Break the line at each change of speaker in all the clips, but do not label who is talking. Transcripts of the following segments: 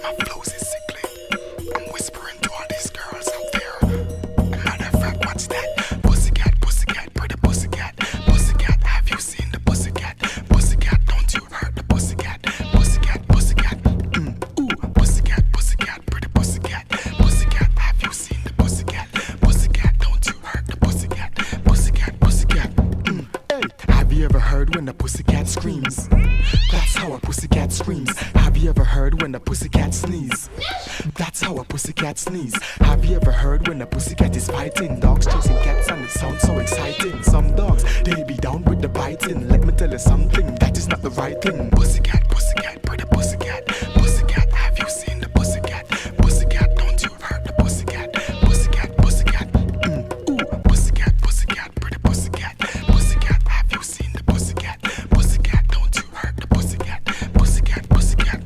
My flows is sickly. I'm whispering to all these girls out there. And matter of fact, what's that? Pussycat, pussycat, pretty pussycat. Pussycat, have you seen the pussycat? Pussycat, don't you hurt the pussycat? Pussycat, pussycat, ooh, pussycat, pussycat, pretty pussycat. Pussycat, have you seen the pussycat? Pussycat, don't you hurt the pussycat? Pussycat, pussycat, Hey, have you ever heard when the pussycat screams? That's how a pussycat screams. Have you ever heard when a pussycat sneeze? That's how a pussycat sneeze. Have you ever heard when a pussycat is fighting? Dogs chasing cats and it sounds so exciting. Some dogs, they be down with the biting. Let me tell you something, that is not the right thing. Pussycat, pussycat, pretty pussycat. Pussycat, have you seen the pussycat? Pussycat, don't you hurt the pussycat? Pussycat, pussycat, ooh, pussycat, pussycat, pretty pussycat. Pussycat, have you seen the pussycat? Pussycat, don't you hurt the pussycat? Pussycat, pussycat,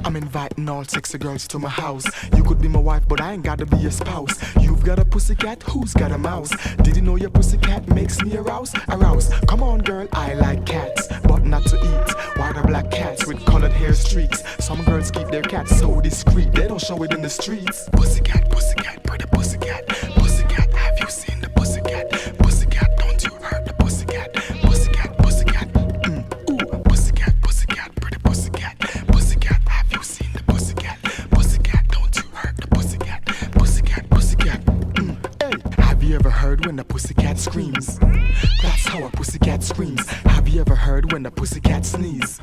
I'm inviting all sexy girls to my house. You could be my wife, but I ain't gotta be your spouse. You've got a pussycat, who's got a mouse? Did you know your pussycat makes me arouse? Arouse, come on girl, I like cats, but not to eat. White or black cats with colored hair streaks. Some girls keep their cats so discreet, they don't show it in the streets. Pussycat, pussycat, pretty pussycat. Pussycat, have you seen the pussycat? Pussycat, don't you hurt the pussycat? Pussycat, pussycat, ooh, pussycat, pussycat, pretty pussycat. Pussycat, have you seen the pussycat? Pussycat, don't you hurt the pussycat? Pussycat, pussycat, Hey, have you ever heard when a pussycat screams? That's how a pussycat screams. Have you ever heard when a pussycat sneeze?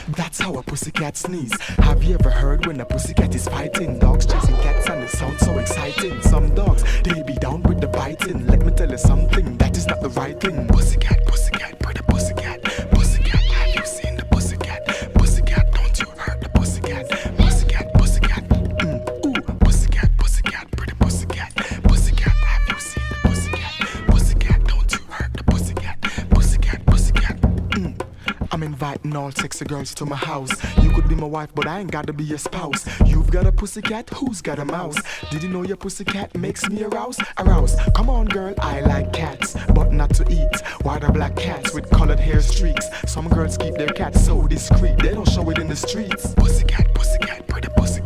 That's how a pussycat sneeze. Have you ever heard when a pussycat is fighting? Dogs chasing cats and it sounds so exciting. Some dogs, they be down with the biting. Let me tell you something, that is not the right thing. Pussycat, pussycat, pretty pussycat. Pussycat, have you seen the pussycat? Pussycat, don't you hurt the pussycat? Pussycat, pussycat, ooh, pussycat, pussycat, pretty pussycat. Pussycat, have you seen the pussycat? Pussycat, don't you hurt the pussycat? Pussycat, pussycat, I'm inviting all sexy girls to my house. You could be my wife, but I ain't gotta be your spouse. You've got a pussycat, who's got a mouse? Did you know your pussycat makes me arouse? Arouse, come on girl, I like cats, but not to eat. White or black cats with colored hair streaks. Some girls keep their cats so discreet, they don't show it in the streets. Pussycat, pussycat, pretty pussycat.